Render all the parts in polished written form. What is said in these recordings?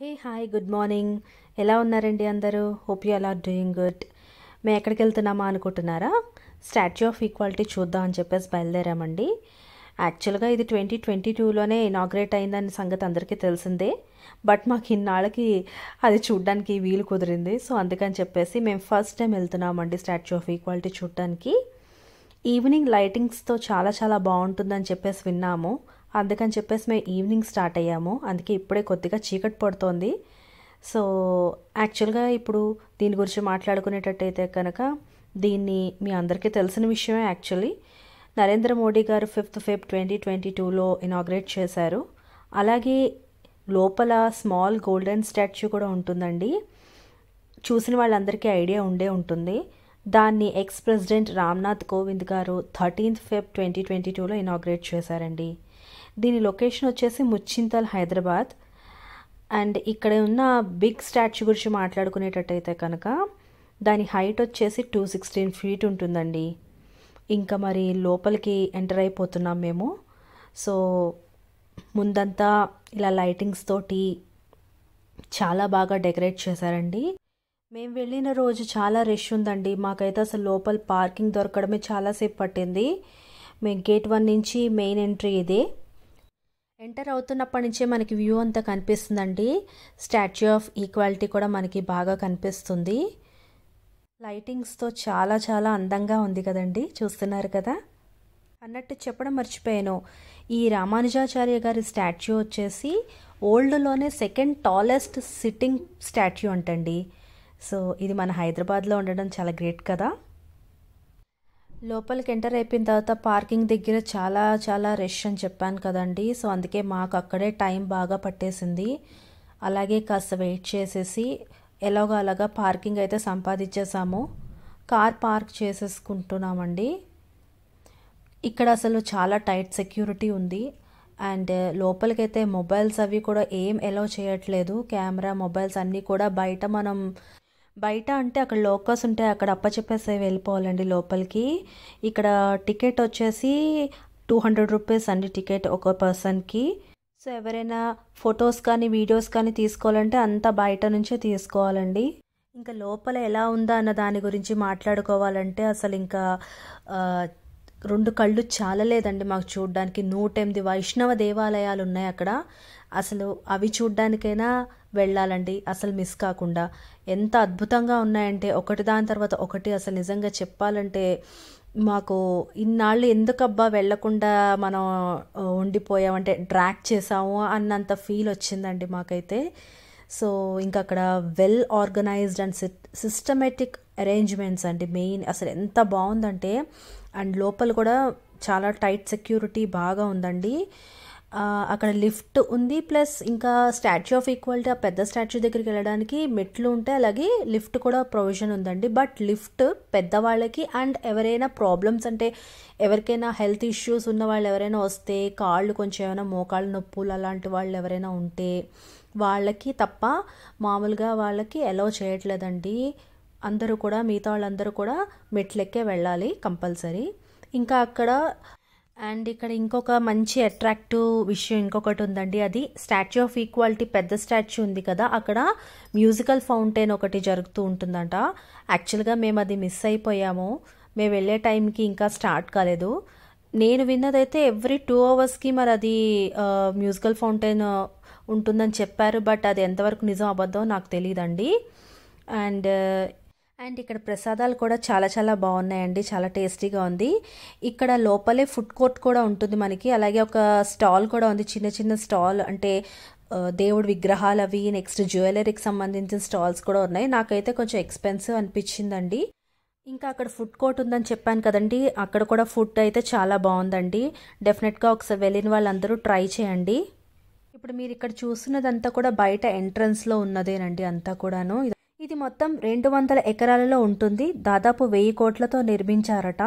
Hey hi good morning. ఎలా ఉన్నారండి అందరూ? Hope you all are doing good. మేము ఎక్కడికి వెళ్తున్నామా అనుకుంటున్నారా? స్టాచ్యూ ఆఫ్ ఈక్వాలిటీ చూద్దాం అని చెప్పేసి బయలుదేరామండి. యాక్చువల్గా ఇది 2022లోనే ఇనాగ్రేట్ అయిందని సంగతి అందరికీ తెలిసిందే. బట్ మాకు ఇన్నాళ్ళకి అది చూడడానికి వీలు కుదిరింది. సో అందుకని చెప్పేసి మేము ఫస్ట్ టైం వెళ్తున్నామండి స్టాచ్యూ ఆఫ్ ఈక్వాలిటీ చూడడానికి. ఈవినింగ్ లైటింగ్స్తో చాలా చాలా బాగుంటుందని చెప్పేసి విన్నాము. అందుకని చెప్పేసి మేము ఈవినింగ్ స్టార్ట్ అయ్యాము. అందుకే ఇప్పుడే కొద్దిగా చీకటి పడుతోంది. సో యాక్చువల్గా ఇప్పుడు దీని గురించి మాట్లాడుకునేటట్టయితే కనుక దీన్ని మీ అందరికీ తెలిసిన విషయమే. యాక్చువల్లీ నరేంద్ర మోడీ గారు 5th Feb 2022లో ఇనాగ్రేట్ చేశారు. అలాగే లోపల స్మాల్ గోల్డెన్ స్టాచ్యూ కూడా ఉంటుందండి. చూసిన వాళ్ళందరికీ ఐడియా ఉండే ఉంటుంది. దాన్ని ఎక్స్ ప్రెసిడెంట్ రామ్నాథ్ కోవింద్ గారు 13th Feb 2022లో ఇనాగ్రేట్ చేశారండి. దీని లొకేషన్ వచ్చేసి ముచ్చింతల్, హైదరాబాద్. అండ్ ఇక్కడ ఉన్న బిగ్ స్టాచ్యూ గురించి మాట్లాడుకునేటట్టయితే కనుక దాని హైట్ వచ్చేసి 216 feet ఉంటుందండి. ఇంకా మరి లోపలికి ఎంటర్ అయిపోతున్నాం మేము. సో ముందంతా ఇలా లైటింగ్స్ తోటి చాలా బాగా డెకరేట్ చేశారండి. మేము వెళ్ళిన రోజు చాలా రష్ ఉందండి. మాకైతే అసలు లోపల పార్కింగ్ దొరకడమే చాలాసేపు పట్టింది. మేము గేట్ 1 నుంచి మెయిన్ ఎంట్రీ ఇదే. ఎంటర్ అవుతున్నప్పటి నుంచే మనకి వ్యూ అంతా కనిపిస్తుందండి. స్టాచ్యూ ఆఫ్ ఈక్వాలిటీ కూడా మనకి బాగా కనిపిస్తుంది. లైటింగ్స్తో చాలా చాలా అందంగా ఉంది కదండి, చూస్తున్నారు కదా. అన్నట్టు చెప్పడం మర్చిపోయాను, ఈ రామానుజాచార్య గారి స్టాచ్యూ వచ్చేసి ఓల్డ్లోనే సెకండ్ టాలెస్ట్ సిట్టింగ్ స్టాచ్యూ అంటండి. సో ఇది మన హైదరాబాద్లో ఉండడం చాలా గ్రేట్ కదా. లోపలికి ఎంటర్ అయిపోయిన తర్వాత పార్కింగ్ దగ్గర చాలా చాలా రష్ అని చెప్పాను కదండి. సో అందుకే మాకు అక్కడే టైం బాగా పట్టేసింది. అలాగే కాస్త వెయిట్ చేసేసి ఎలాగో అలాగా పార్కింగ్ అయితే సంపాదించేసాము. Car park చేసేసుకుంటున్నామండి. ఇక్కడ అసలు చాలా టైట్ సెక్యూరిటీ ఉంది. అండ్ లోపలికైతే మొబైల్స్ అవి కూడా ఏం అలౌ చేయట్లేదు. కెమెరా, మొబైల్స్ అన్నీ కూడా బయట అంటే అక్కడ లోకర్స్ ఉంటాయి, అక్కడ అప్పచెప్పేసి వెళ్ళిపోవాలండి లోపలికి. ఇక్కడ టికెట్ వచ్చేసి 200 రూపీస్ అండి టికెట్ ఒక పర్సన్కి. సో ఎవరైనా ఫొటోస్ కానీ వీడియోస్ కానీ తీసుకోవాలంటే అంతా బయట నుంచే తీసుకోవాలండి. ఇంకా లోపల ఎలా ఉందా అన్న దాని గురించి మాట్లాడుకోవాలంటే అసలు ఇంకా 2 కళ్ళు చాలలేదండి మాకు చూడడానికి. 108 వైష్ణవ దేవాలయాలు ఉన్నాయి అక్కడ. అసలు అవి చూడ్డానికైనా వెళ్ళాలండి, అసలు మిస్ కాకుండా. ఎంత అద్భుతంగా ఉన్నాయంటే ఒకటి దాని తర్వాత ఒకటి. అసలు నిజంగా చెప్పాలంటే మాకు ఇన్నాళ్ళు ఎందుకబ్బా వెళ్ళకుండా మనం ఉండిపోయామంటే డ్రాక్ చేసాము అన్నంత ఫీల్ వచ్చిందండి మాకైతే. సో ఇంకా అక్కడ well organised and systematic arrangements అండి మెయిన్. అసలు ఎంత బాగుందంటే. అండ్ లోపల కూడా చాలా టైట్ సెక్యూరిటీ బాగా ఉందండి. అక్కడ లిఫ్ట్ ఉంది, ప్లస్ ఇంకా స్టాచ్యూ ఆఫ్ ఈక్వాలిటీ ఆ పెద్ద స్టాచ్యూ దగ్గరికి వెళ్ళడానికి మెట్లు ఉంటాయి, అలాగే లిఫ్ట్ కూడా ప్రొవిజన్ ఉందండి. బట్ లిఫ్ట్ పెద్దవాళ్ళకి అండ్ ఎవరైనా ప్రాబ్లమ్స్ అంటే ఎవరికైనా హెల్త్ ఇష్యూస్ ఉన్న వాళ్ళు ఎవరైనా వస్తే, కాళ్ళు కొంచెం ఏమైనా మోకాళ్ళ నొప్పులు అలాంటి వాళ్ళు ఎవరైనా ఉంటే వాళ్ళకి తప్ప మామూలుగా వాళ్ళకి అలౌ చేయట్లేదండి. అందరూ కూడా, మిగతా వాళ్ళందరూ కూడా మెట్లెక్కే వెళ్ళాలి కంపల్సరీ. ఇంకా అక్కడ అండ్ ఇక్కడ ఇంకొక మంచి అట్రాక్టివ్ విషయం ఇంకొకటి ఉందండి. అది స్టాచ్యూ ఆఫ్ ఈక్వాలిటీ పెద్ద స్టాచ్యూ ఉంది కదా, అక్కడ మ్యూజికల్ ఫౌంటైన్ ఒకటి జరుగుతూ ఉంటుందంట. యాక్చువల్గా మేము అది మిస్ అయిపోయాము. మేము వెళ్ళే టైంకి ఇంకా స్టార్ట్ కాలేదు. నేను విన్నదైతే ఎవ్రీ 2 hours మరి అది మ్యూజికల్ ఫౌంటైన్ ఉంటుందని చెప్పారు. బట్ అది ఎంతవరకు నిజం అబద్ధం నాకు తెలియదండి. అండ్ ఇక్కడ ప్రసాదాలు కూడా చాలా చాలా బాగున్నాయండి, చాలా టేస్టీగా ఉంది. ఇక్కడ లోపలే ఫుడ్ కోర్ట్ కూడా ఉంటుంది మనకి. అలాగే ఒక స్టాల్ కూడా ఉంది, చిన్న చిన్న స్టాల్, అంటే దేవుడి విగ్రహాలు అవి, నెక్స్ట్ జ్యువెలరీకి సంబంధించిన స్టాల్స్ కూడా ఉన్నాయి. నాకైతే కొంచెం ఎక్స్పెన్సివ్ అనిపించిందండి. ఇంకా అక్కడ ఫుడ్ కోర్ట్ ఉందని చెప్పాను కదండి, అక్కడ కూడా ఫుడ్ అయితే చాలా బాగుందండి. డెఫినెట్గా ఒకసారి వెళ్ళిన వాళ్ళందరూ ట్రై చేయండి. ఇప్పుడు మీరు ఇక్కడ చూస్తున్నదంతా కూడా బయట ఎంట్రన్స్లో ఉన్నదేనండి అంతా కూడాను. ఇది మొత్తం 200 ఎకరాలలో ఉంటుంది. దాదాపు 1000 కోట్లతో నిర్మించారట.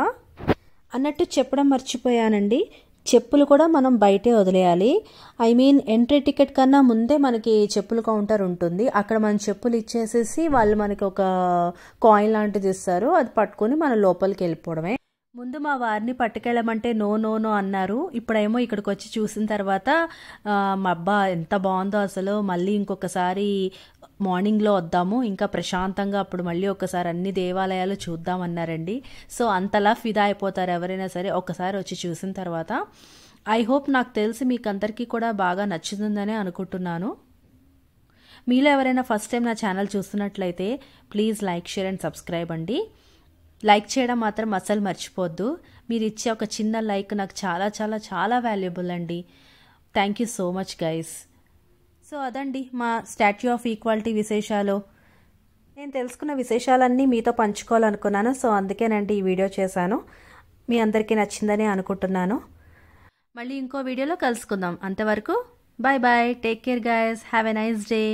అన్నట్టు చెప్పడం మర్చిపోయానండి, చెప్పులు కూడా మనం బయటే వదిలేయాలి. ఐ మీన్ ఎంట్రీ టికెట్ కన్నా ముందే మనకి చెప్పుల కౌంటర్ ఉంటుంది. అక్కడ మన చెప్పులు ఇచ్చేసేసి వాళ్ళు మనకి ఒక కాయిన్ లాంటిది ఇస్తారు, అది పట్టుకొని మన లోపలికి వెళ్ళిపోవడమే. ముందు మా వారిని పట్టుకెళ్ళమంటే నో నో నో అన్నారు. ఇప్పుడేమో ఇక్కడికి వచ్చి చూసిన తర్వాత మా అబ్బా ఎంత బాగుందో అసలు, మళ్ళీ ఇంకొకసారి మార్నింగ్లో వద్దాము, ఇంకా ప్రశాంతంగా అప్పుడు మళ్ళీ ఒకసారి అన్ని దేవాలయాలు చూద్దామన్నారండి. సో అంతలా ఫిదా అయిపోతారు ఎవరైనా సరే ఒకసారి వచ్చి చూసిన తర్వాత. ఐ హోప్, నాకు తెలిసి మీకు అందరికీ కూడా బాగా నచ్చుతుందనే అనుకుంటున్నాను. మీలో ఎవరైనా ఫస్ట్ టైం నా ఛానల్ చూస్తున్నట్లయితే please like, share and subscribe అండి. లైక్ చేయడం మాత్రం అస్సలు మర్చిపోద్దు. మీరు ఇచ్చే ఒక చిన్న లైక్ నాకు చాలా చాలా చాలా వాల్యుబుల్ అండి. Thank you so much guys. So అదండి మా స్టాట్యూ ఆఫ్ ఈక్వాలిటీ విశేషాలు. నేను తెలుసుకున్న విశేషాలన్నీ మీతో పంచుకోవాలనుకున్నాను. సో అందుకేనండి ఈ వీడియో చేశాను. మీ అందరికీ నచ్చిందని అనుకుంటున్నాను. మళ్ళీ ఇంకో వీడియోలో కలుసుకుందాం. అంతవరకు bye bye. Take care guys. Have a nice day.